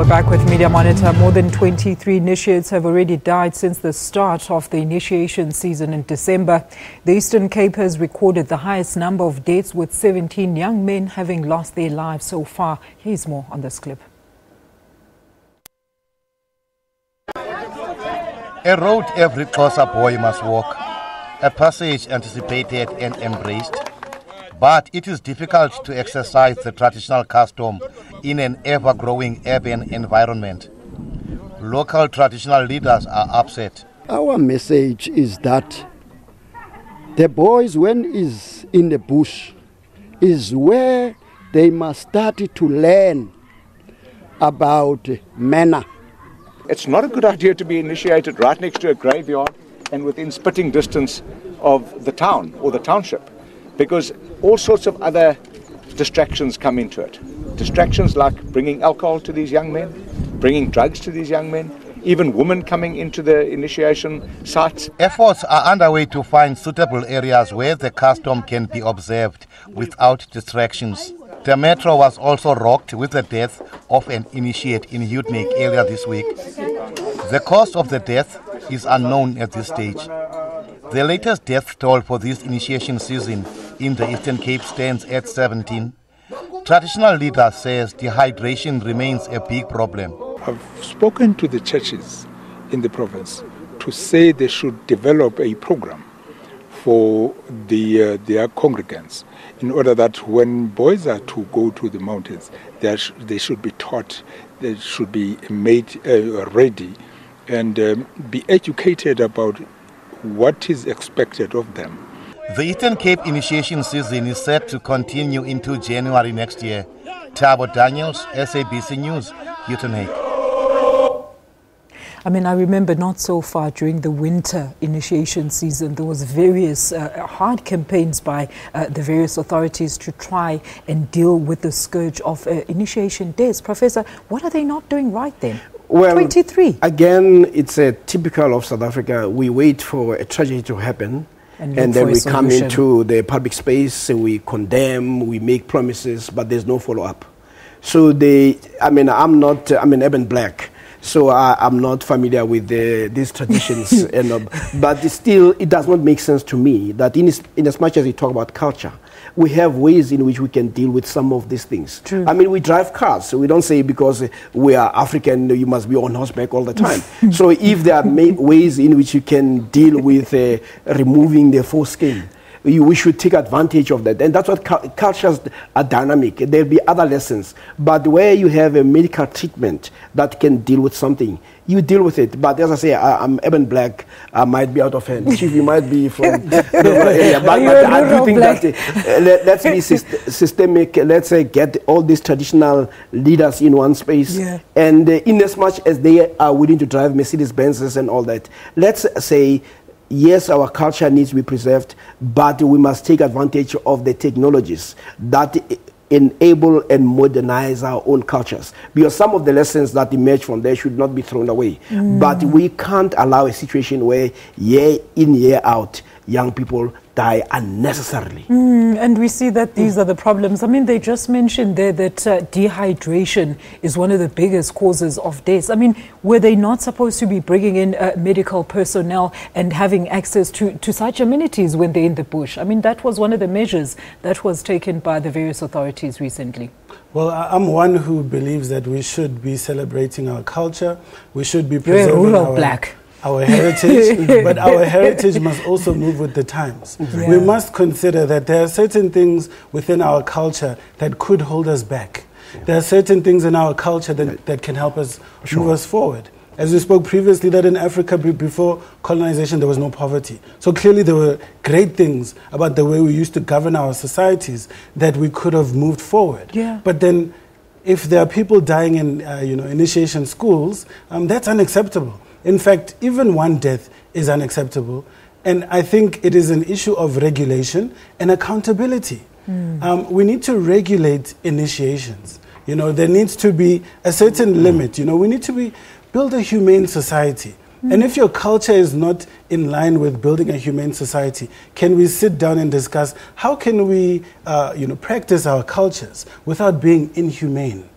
[SPEAKER 1] Back with Media Monitor. More than 23 initiates have already died since the start of the initiation season in December. The Eastern Cape has recorded the highest number of deaths, with 17 young men having lost their lives so far. Here's more on this clip.
[SPEAKER 16] A road every Xhosa boy must walk, a passage anticipated and embraced. But it is difficult to exercise the traditional custom in an ever-growing urban environment. Local traditional leaders are upset.
[SPEAKER 17] Our message is that the boys, when is in the bush, is where they must start to learn about manner.
[SPEAKER 18] It's not a good idea to be initiated right next to a graveyard and within spitting distance of the town or the township, because all sorts of other distractions come into it. Distractions like bringing alcohol to these young men, bringing drugs to these young men, even women coming into the initiation sites.
[SPEAKER 16] Efforts are underway to find suitable areas where the custom can be observed without distractions. The metro was also rocked with the death of an initiate in Utnik earlier this week. The cause of the death is unknown at this stage. The latest death toll for this initiation season in the Eastern Cape stands at 17. Traditional leader says dehydration remains a big problem.
[SPEAKER 19] I've spoken to the churches in the province to say they should develop a program for their congregants, in order that when boys are to go to the mountains, they should be taught, they should be made ready, and be educated about what is expected of them.
[SPEAKER 16] The Eastern Cape initiation season is set to continue into January next year. Tabo Daniels, SABC News, Utenhage.
[SPEAKER 1] I mean, I remember not so far during the winter initiation season, there was various hard campaigns by the various authorities to try and deal with the scourge of initiation days. Professor, what are they not doing right then?
[SPEAKER 2] Well,
[SPEAKER 1] 23.
[SPEAKER 2] Again, it's a typical of South Africa. We wait for a tragedy to happen, and then we come into the public space, we condemn, we make promises, but there's no follow-up. So I'm Eben Black, so I'm not familiar with these traditions, but still, it does not make sense to me that in as much as we talk about culture, we have ways in which we can deal with some of these things.
[SPEAKER 1] True.
[SPEAKER 2] I mean, we drive cars, so we don't say because we are African, you must be on horseback all the time. So if there are ways in which you can deal with removing the foreskin, we should take advantage of that. And that's what cultures are dynamic. There'll be other lessons. But where you have a medical treatment that can deal with something, you deal with it. But as I say, I'm Eben Black. I might be out of hand. Chief, you might be from rural area. But I do think that let's be systemic. Let's get all these traditional leaders in one space.
[SPEAKER 1] Yeah.
[SPEAKER 2] And in as much as they are willing to drive Mercedes-Benzes and all that, let's say, yes, our culture needs to be preserved, but we must take advantage of the technologies that enable and modernize our own cultures. Because some of the lessons that emerge from there should not be thrown away. But we can't allow a situation where year in, year out, young people die unnecessarily.
[SPEAKER 1] And we see that these are the problems. I mean, they just mentioned there that dehydration is one of the biggest causes of deaths. I mean, were they not supposed to be bringing in medical personnel and having access to such amenities when they're in the bush? I mean, that was one of the measures that was taken by the various authorities recently.
[SPEAKER 4] Well, I'm one who believes that we should be celebrating our culture. We should be preserving our heritage, but our heritage must also move with the times.
[SPEAKER 1] Yeah.
[SPEAKER 4] We must consider that there are certain things within our culture that could hold us back. There are certain things in our culture that can help us move us forward. As we spoke previously, that in Africa before colonization there was no poverty. So clearly there were great things about the way we used to govern our societies that we could have moved forward.
[SPEAKER 1] Yeah.
[SPEAKER 4] But then if there are people dying in initiation schools, that's unacceptable. In fact, even one death is unacceptable. And I think it is an issue of regulation and accountability. We need to regulate initiations. There needs to be a certain limit. We need to build a humane society. And if your culture is not in line with building a humane society, can we sit down and discuss how can we practice our cultures without being inhumane?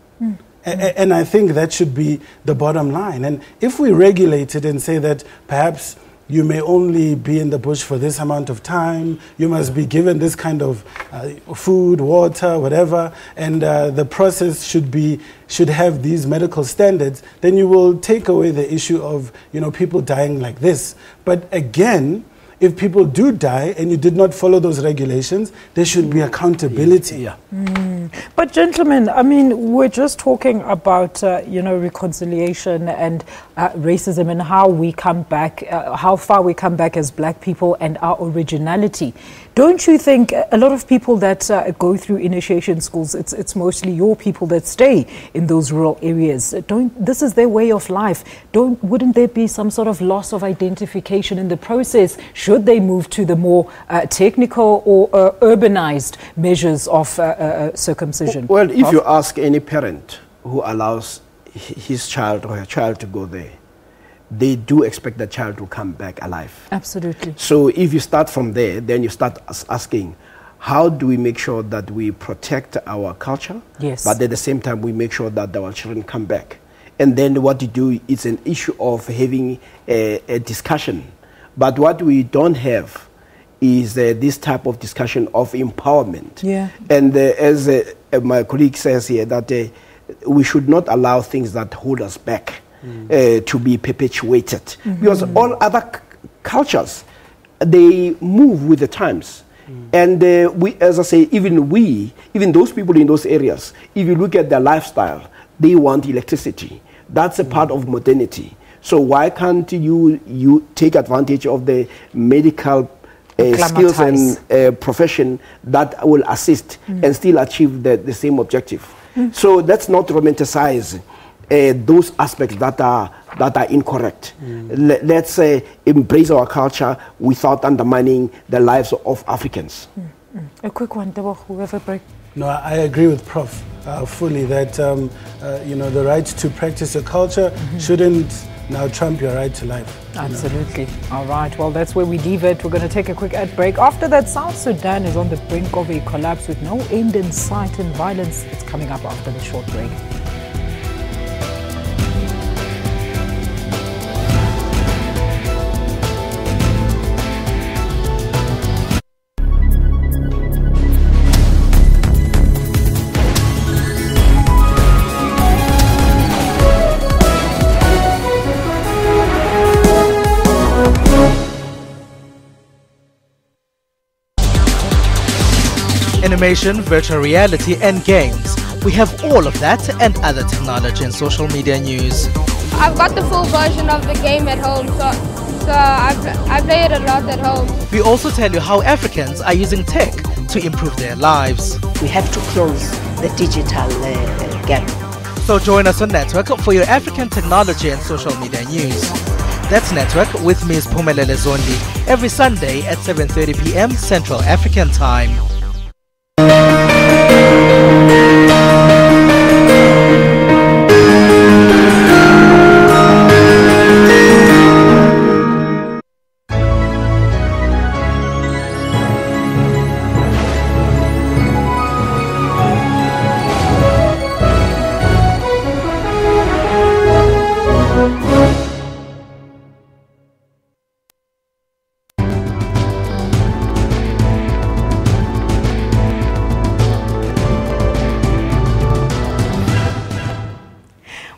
[SPEAKER 4] And I think that should be the bottom line. And if we regulate it and say that perhaps you may only be in the bush for this amount of time, you must be given this kind of food, water, whatever, and the process should have these medical standards, then you will take away the issue of people dying like this. But again, if people do die and you did not follow those regulations, there should be accountability.
[SPEAKER 2] Yeah.
[SPEAKER 1] But gentlemen, I mean, we're just talking about, reconciliation and racism and how we come back, how far we come back as black people and our originality. Don't you think a lot of people that go through initiation schools, it's mostly your people that stay in those rural areas. This is their way of life. Wouldn't there be some sort of loss of identification in the process? Should they move to the more technical or urbanized measures of circumcision?
[SPEAKER 2] Well, if you ask any parent who allows his child or her child to go there, they do expect the child to come back alive.
[SPEAKER 1] Absolutely.
[SPEAKER 2] So if you start from there, then you start asking, how do we make sure that we protect our culture?
[SPEAKER 1] Yes.
[SPEAKER 2] But at the same time, we make sure that our children come back. And then what you do, it's an issue of having a discussion. But what we don't have is this type of discussion of empowerment.
[SPEAKER 1] Yeah.
[SPEAKER 2] And as my colleague says here, that we should not allow things that hold us back. to be perpetuated. Because all other cultures, they move with the times. And we, as I say, even those people in those areas, if you look at their lifestyle, they want electricity. That's a part of modernity. So why can't you take advantage of the medical skills and profession that will assist and still achieve the same objective? So let's not romanticize those aspects that are incorrect. Let's embrace our culture without undermining the lives of Africans.
[SPEAKER 1] A quick one, Debo, whoever break.
[SPEAKER 4] No, I agree with Prof fully that the right to practice a culture shouldn't now trump your right to life.
[SPEAKER 1] Absolutely. All right, well, that's where we leave it. We're going to take a quick ad break. After that, South Sudan is on the brink of a collapse with no end in sight and violence. It's coming up after the short break.
[SPEAKER 20] Animation, virtual reality and games. We have all of that and other technology and social media news.
[SPEAKER 21] I've got the full version of the game at home, so I play it a lot at home.
[SPEAKER 20] We also tell you how Africans are using tech to improve their lives.
[SPEAKER 22] We have to close the digital gap.
[SPEAKER 20] So join us on Network for your African technology and social media news. That's Network with Ms. Phumelele Zondi every Sunday at 7:30 p.m. Central African Time.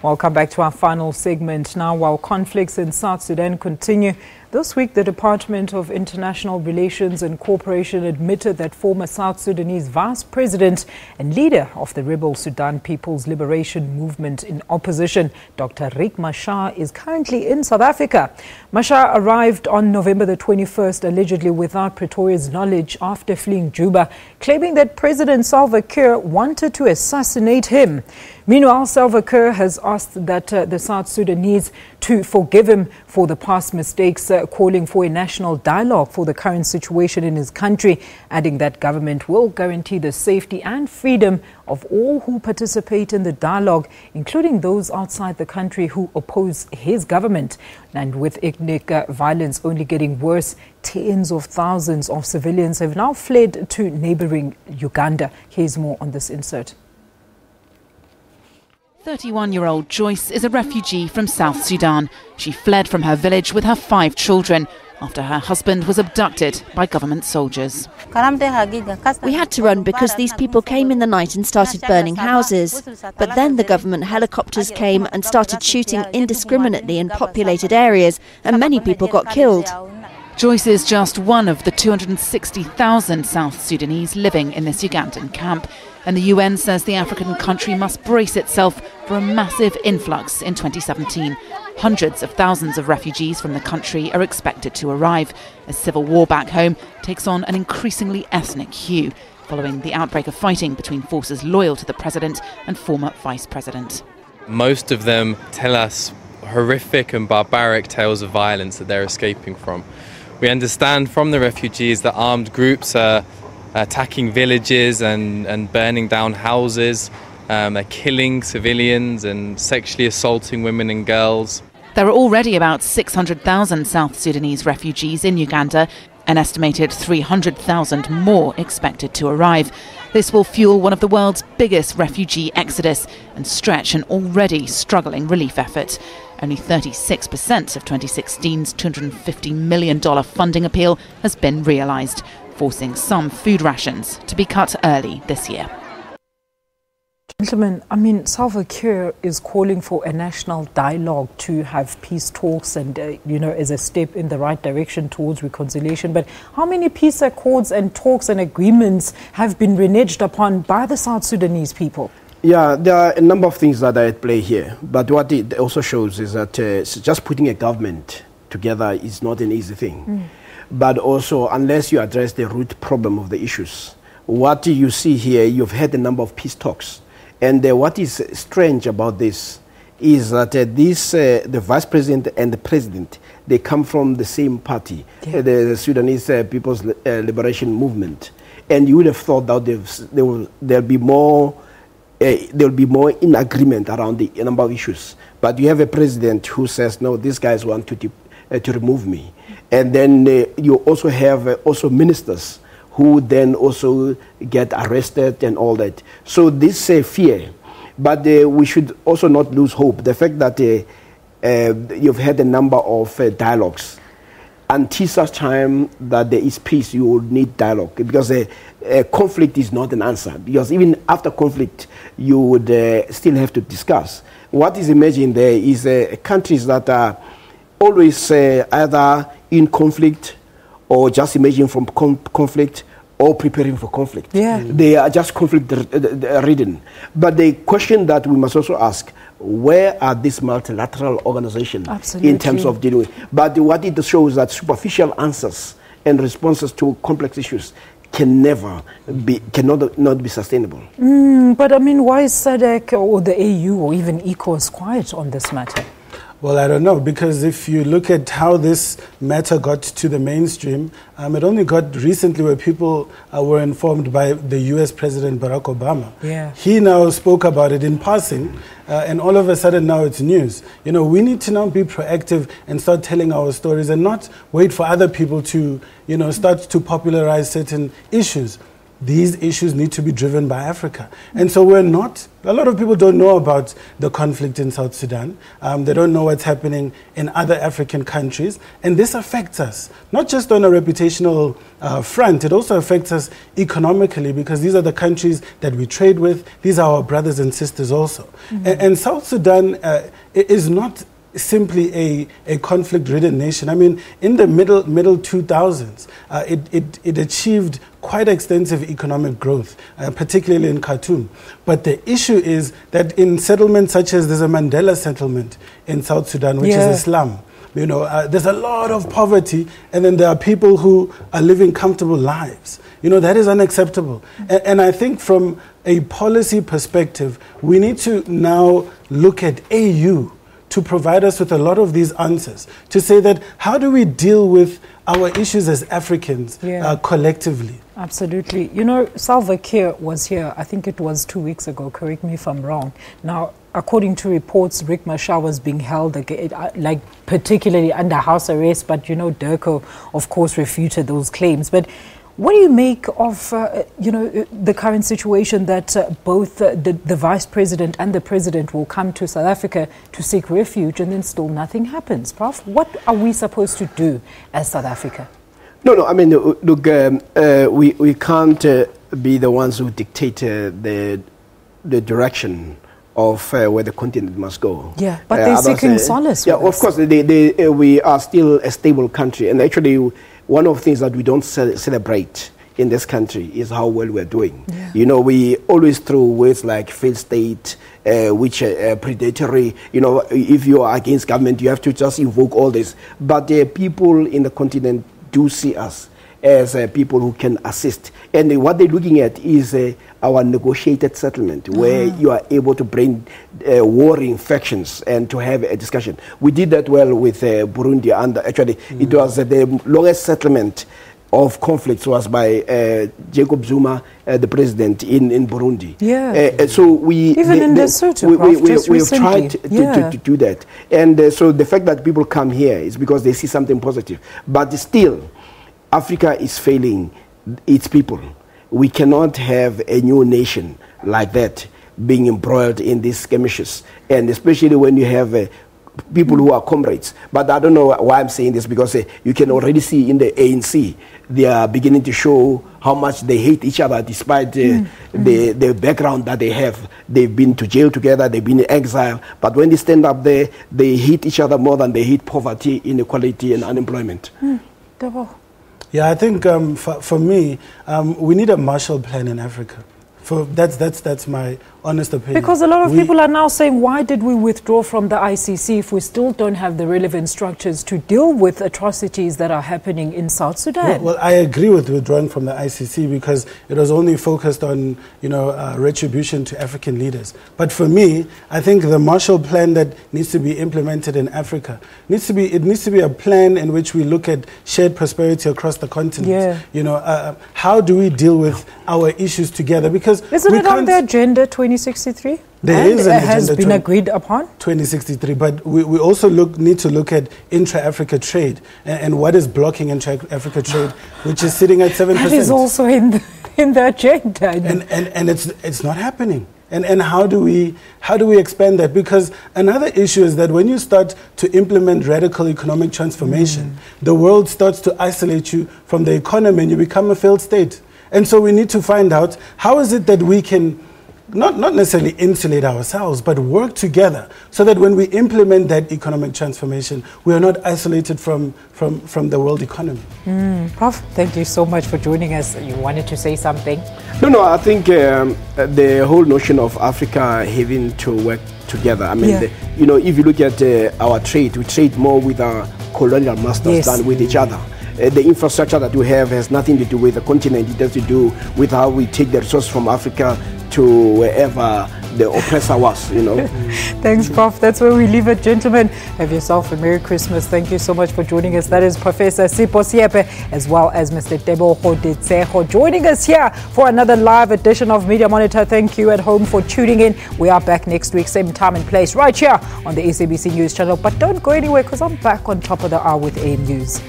[SPEAKER 1] Welcome back to our final segment. Now, while conflicts in South Sudan continue, this week the Department of International Relations and Cooperation admitted that former South Sudanese vice president and leader of the rebel Sudan People's Liberation Movement in opposition, Dr. Riek Machar, is currently in South Africa. Machar arrived on November the 21st, allegedly without Pretoria's knowledge, after fleeing Juba, claiming that President Salva Kiir wanted to assassinate him. Meanwhile, Salva Kiir has asked that the South Sudanese to forgive him for the past mistakes, calling for a national dialogue for the current situation in his country, adding that government will guarantee the safety and freedom of all who participate in the dialogue, including those outside the country who oppose his government. And with ethnic violence only getting worse, tens of thousands of civilians have now fled to neighbouring Uganda. Here's more on this insert.
[SPEAKER 23] 31-year-old Joyce is a refugee from South Sudan. She fled from her village with her 5 children after her husband was abducted by government soldiers.
[SPEAKER 24] We had to run because these people came in the night and started burning houses. But then the government helicopters came and started shooting indiscriminately in populated areas, and many people got killed.
[SPEAKER 23] Joyce is just one of the 260,000 South Sudanese living in this Ugandan camp. And the UN says the African country must brace itself for a massive influx in 2017. Hundreds of thousands of refugees from the country are expected to arrive as civil war back home takes on an increasingly ethnic hue, following the outbreak of fighting between forces loyal to the president and former vice president.
[SPEAKER 25] Most of them tell us horrific and barbaric tales of violence that they're escaping from. We understand from the refugees that armed groups are attacking villages and burning down houses. They're killing civilians and sexually assaulting women and girls.
[SPEAKER 23] There are already about 600,000 South Sudanese refugees in Uganda, an estimated 300,000 more expected to arrive. This will fuel one of the world's biggest refugee exodus and stretch an already struggling relief effort. Only 36% of 2016's $250 million funding appeal has been realised, forcing some food rations to be cut early this year.
[SPEAKER 1] Gentlemen, I mean, Salva Kiir is calling for a national dialogue to have peace talks and, as a step in the right direction towards reconciliation. But how many peace accords and talks and agreements have been reneged upon by the South Sudanese people?
[SPEAKER 2] Yeah, there are a number of things that are at play here. But what it also shows is that just putting a government together is not an easy thing. But also, unless you address the root problem of the issues, what you see here, you've had a number of peace talks. And what is strange about this is that the vice president and the president, they come from the same party, the Sudanese People's Liberation Movement. And you would have thought that there'll be more in agreement around a number of issues. But you have a president who says, no, these guys want to remove me. And then you also have also ministers who then also get arrested and all that. So this fear, but we should also not lose hope. The fact that you've had a number of dialogues. Until such time that there is peace, you will need dialogue, because conflict is not an answer. Because even after conflict, you would still have to discuss. What is emerging there is countries that are always either in conflict or just emerging from conflict or preparing for conflict.
[SPEAKER 1] Yeah.
[SPEAKER 2] They are just conflict-ridden. But the question that we must also ask, where are these multilateral organizations in terms of dealing with? But what it shows that superficial answers and responses to complex issues cannot be sustainable.
[SPEAKER 1] But I mean, why is SADC or the AU or even ECOWAS quiet on this matter?
[SPEAKER 4] Well, I don't know, because if you look at how this matter got to the mainstream, it only got recently where people were informed by the US President Barack Obama.
[SPEAKER 1] Yeah.
[SPEAKER 4] He now spoke about it in passing, and all of a sudden now it's news. We need to now be proactive and start telling our stories and not wait for other people to, start to popularize certain issues. These issues need to be driven by Africa. And so a lot of people don't know about the conflict in South Sudan. They don't know what's happening in other African countries. And this affects us, not just on a reputational front, it also affects us economically, because these are the countries that we trade with. These are our brothers and sisters also. And South Sudan is not simply a conflict-ridden nation. I mean, in the middle 2000s, it achieved quite extensive economic growth, particularly in Khartoum. But the issue is that in settlements such as there's a Mandela settlement in South Sudan, which is a slum. There's a lot of poverty, and then there are people who are living comfortable lives. That is unacceptable. And I think from a policy perspective, we need to now look at AU to provide us with a lot of these answers, to say that how do we deal with our issues as Africans collectively?
[SPEAKER 1] Absolutely. Salva Kiir was here, I think it was 2 weeks ago, correct me if I'm wrong. Now, according to reports, Riek Machar was being held, particularly under house arrest, but Durko, of course, refuted those claims. But what do you make of, the current situation that both the vice president and the president will come to South Africa to seek refuge, and then still nothing happens? Prof, what are we supposed to do as South Africa?
[SPEAKER 2] No, I mean, look, we can't be the ones who dictate the direction of where the continent must go.
[SPEAKER 1] Yeah, but they're seeking solace.
[SPEAKER 2] Yeah, of course, we are still a stable country, and actually, one of the things that we don't celebrate in this country is how well we're doing. Yeah. We always throw words like failed state, which are predatory. If you are against government, you have to just invoke all this. But people in the continent do see us as people who can assist. And what they're looking at is our negotiated settlement, where you are able to bring warring factions and to have a discussion. We did that well with Burundi, and actually it was the longest settlement of conflicts was by Jacob Zuma, the president in Burundi.
[SPEAKER 1] Yeah.
[SPEAKER 2] So we have tried to do that. And so the fact that people come here is because they see something positive. But still, Africa is failing its people. We cannot have a new nation like that being embroiled in these skirmishes, and especially when you have people who are comrades. But I don't know why I'm saying this, because you can already see in the ANC, they are beginning to show how much they hate each other despite the background that they have. They've been to jail together, they've been in exile, but when they stand up there, they hate each other more than they hate poverty, inequality and unemployment.
[SPEAKER 4] Yeah, I think for me, we need a Marshall Plan in Africa. That's my honest opinion.
[SPEAKER 1] Because a lot of people are now saying, why did we withdraw from the ICC if we still don't have the relevant structures to deal with atrocities that are happening in South Sudan?
[SPEAKER 4] Well, I agree with withdrawing from the ICC because it was only focused on, retribution to African leaders. But for me, I think the Marshall Plan that needs to be implemented in Africa needs to be a plan in which we look at shared prosperity across the continent.
[SPEAKER 1] Yeah.
[SPEAKER 4] How do we deal with our issues together? Because
[SPEAKER 1] isn't it on the agenda 2063?
[SPEAKER 4] There is an agenda
[SPEAKER 1] has been agreed upon
[SPEAKER 4] 2063, but we also need to look at intra-Africa trade and what is blocking intra-Africa trade, which is sitting at 7%.
[SPEAKER 1] That is also in the agenda,
[SPEAKER 4] and it's not happening. And how do we expand that? Because another issue is that when you start to implement radical economic transformation, the world starts to isolate you from the economy and you become a failed state. And so we need to find out how is it that we can not necessarily insulate ourselves, but work together so that when we implement that economic transformation, we are not isolated from the world economy.
[SPEAKER 1] Prof, thank you so much for joining us. You wanted to say something?
[SPEAKER 2] No, I think the whole notion of Africa having to work together. I mean, if you look at our trade, we trade more with our colonial masters than with each other. The infrastructure that we have has nothing to do with the continent. It has to do with how we take the resources from Africa to wherever the oppressor was,
[SPEAKER 1] Thanks, Prof. That's where we leave it, gentlemen. Have yourself a Merry Christmas. Thank you so much for joining us. That is Professor Sipho Siepe, as well as Mr. Tebo Hodetseho, joining us here for another live edition of Media Monitor. Thank you at home for tuning in. We are back next week, same time and place, right here on the SABC News channel. But don't go anywhere, because I'm back on top of the hour with AM News.